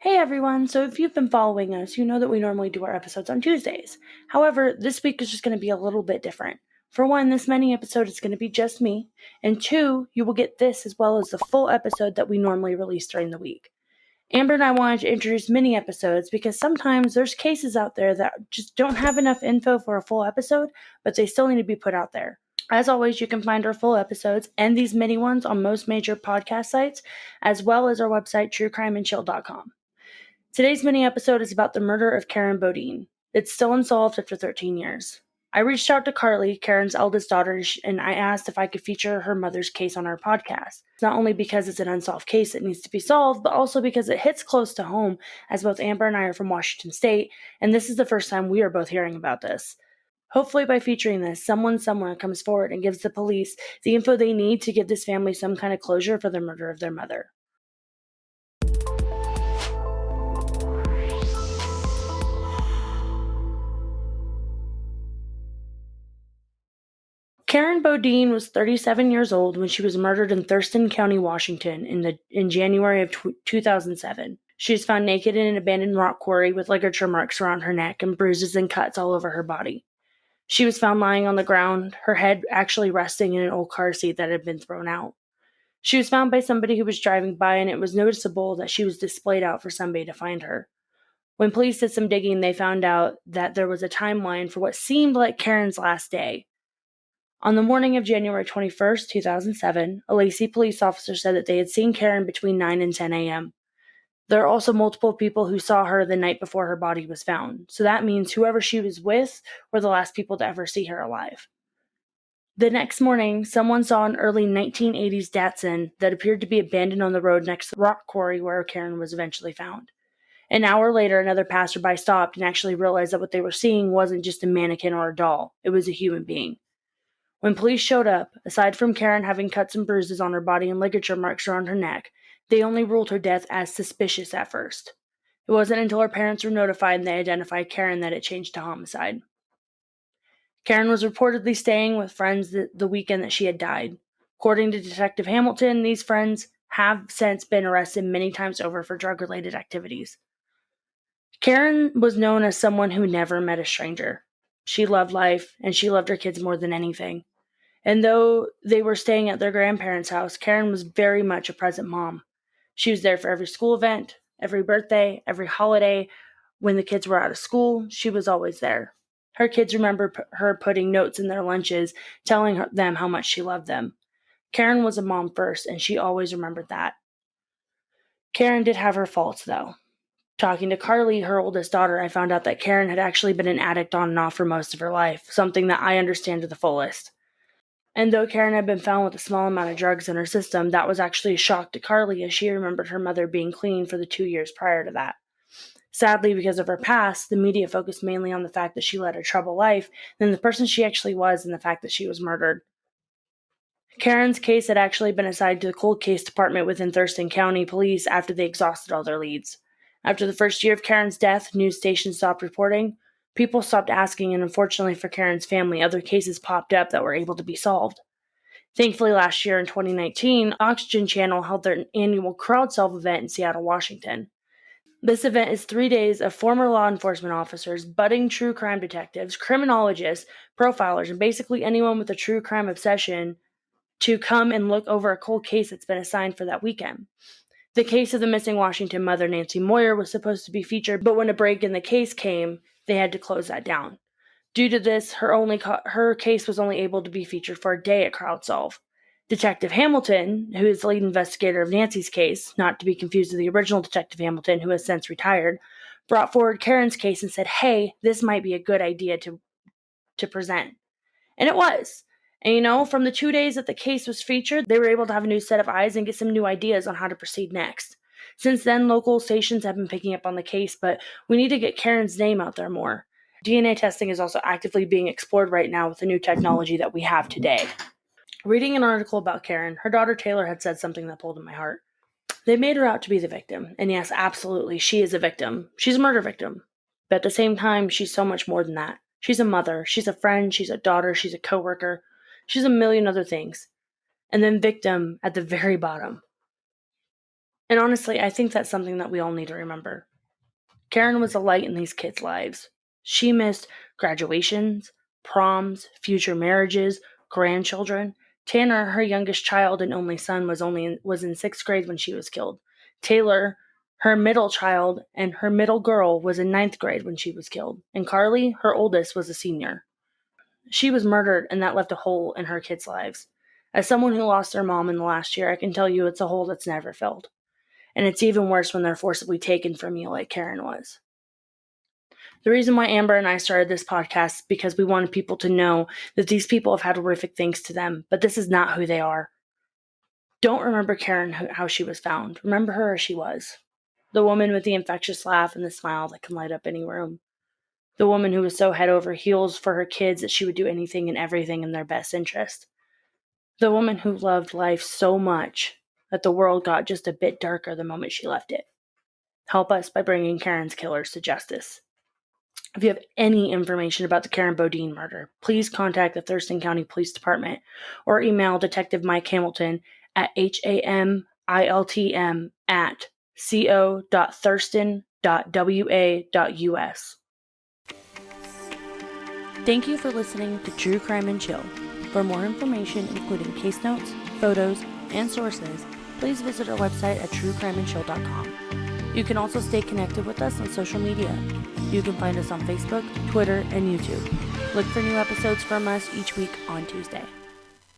Hey everyone, so if you've been following us, you know that we normally do our episodes on Tuesdays. However, this week is just going to be a little bit different. For one, this mini episode is going to be just me, and two, you will get this as well as the full episode that we normally release during the week. Amber and I wanted to introduce mini episodes because sometimes there's cases out there that just don't have enough info for a full episode, but they still need to be put out there. As always, you can find our full episodes and these mini ones on most major podcast sites, as well as our website, truecrimeandchill.com. Today's mini episode is about the murder of Karen Bodine. It's still unsolved after 13 years. I reached out to Carly, Karen's eldest daughter, and I asked if I could feature her mother's case on our podcast. Not only because it's an unsolved case that needs to be solved, but also because it hits close to home, as both Amber and I are from Washington State, and this is the first time we are both hearing about this. Hopefully by featuring this, someone somewhere comes forward and gives the police the info they need to give this family some kind of closure for the murder of their mother. Karen Bodine was 37 years old when she was murdered in Thurston County, Washington in January of 2007. She was found naked in an abandoned rock quarry with ligature marks around her neck and bruises and cuts all over her body. She was found lying on the ground, her head actually resting in an old car seat that had been thrown out. She was found by somebody who was driving by, and it was noticeable that she was displayed out for somebody to find her. When police did some digging, they found out that there was a timeline for what seemed like Karen's last day. On the morning of January 21st, 2007, a Lacey police officer said that they had seen Karen between 9 and 10 a.m. There are also multiple people who saw her the night before her body was found, so that means whoever she was with were the last people to ever see her alive. The next morning, someone saw an early 1980s Datsun that appeared to be abandoned on the road next to the rock quarry where Karen was eventually found. An hour later, another passerby stopped and actually realized that what they were seeing wasn't just a mannequin or a doll, it was a human being. When police showed up, aside from Karen having cuts and bruises on her body and ligature marks around her neck, they only ruled her death as suspicious at first. It wasn't until her parents were notified and they identified Karen that it changed to homicide. Karen was reportedly staying with friends the weekend that she had died. According to Detective Hamilton, these friends have since been arrested many times over for drug-related activities. Karen was known as someone who never met a stranger. She loved life, and she loved her kids more than anything. And though they were staying at their grandparents' house, Karen was very much a present mom. She was there for every school event, every birthday, every holiday. When the kids were out of school, she was always there. Her kids remember her putting notes in their lunches, telling them how much she loved them. Karen was a mom first, and she always remembered that. Karen did have her faults, though. Talking to Carly, her oldest daughter, I found out that Karen had actually been an addict on and off for most of her life, something that I understand to the fullest. And though Karen had been found with a small amount of drugs in her system, that was actually a shock to Carly as she remembered her mother being clean for the 2 years prior to that. Sadly, because of her past, the media focused mainly on the fact that she led a troubled life than the person she actually was and the fact that she was murdered. Karen's case had actually been assigned to the cold case department within Thurston County Police after they exhausted all their leads. After the first year of Karen's death, news stations stopped reporting. People stopped asking, and unfortunately for Karen's family, other cases popped up that were able to be solved. Thankfully, last year in 2019, Oxygen Channel held their annual Crowd Solve event in Seattle, Washington. This event is 3 days of former law enforcement officers, budding true crime detectives, criminologists, profilers, and basically anyone with a true crime obsession to come and look over a cold case that's been assigned for that weekend. The case of the missing Washington mother, Nancy Moyer, was supposed to be featured, but when a break in the case came, they had to close that down. Due to this, her case was only able to be featured for a day at CrowdSolve. Detective Hamilton, who is the lead investigator of Nancy's case, not to be confused with the original Detective Hamilton, who has since retired, brought forward Karen's case and said, hey, this might be a good idea to present. And it was. And from the 2 days that the case was featured, they were able to have a new set of eyes and get some new ideas on how to proceed next. Since then, local stations have been picking up on the case, but we need to get Karen's name out there more. DNA testing is also actively being explored right now with the new technology that we have today. Reading an article about Karen, her daughter Taylor had said something that pulled in my heart. They made her out to be the victim, and yes, absolutely, she is a victim. She's a murder victim. But at the same time, she's so much more than that. She's a mother, she's a friend, she's a daughter, she's a coworker, she's a million other things. And then victim at the very bottom. And honestly, I think that's something that we all need to remember. Karen was a light in these kids' lives. She missed graduations, proms, future marriages, grandchildren. Tanner, her youngest child and only son, was in 6th grade when she was killed. Taylor, her middle child and her middle girl, was in 9th grade when she was killed. And Carly, her oldest, was a senior. She was murdered, and that left a hole in her kids' lives. As someone who lost their mom in the last year, I can tell you it's a hole that's never filled. And it's even worse when they're forcibly taken from you like Karen was. The reason why Amber and I started this podcast is because we wanted people to know that these people have had horrific things to them, but this is not who they are. Don't remember Karen how she was found. Remember her as she was. The woman with the infectious laugh and the smile that can light up any room. The woman who was so head over heels for her kids that she would do anything and everything in their best interest. The woman who loved life so much that the world got just a bit darker the moment she left it. Help us by bringing Karen's killers to justice. If you have any information about the Karen Bodine murder, please contact the Thurston County Police Department or email Detective Mike Hamilton at hamilton@co.thurston.wa.us. Thank you for listening to True Crime and Chill. For more information, including case notes, photos, and sources, please visit our website at truecrimeandchill.com. You can also stay connected with us on social media. You can find us on Facebook, Twitter, and YouTube. Look for new episodes from us each week on Tuesday.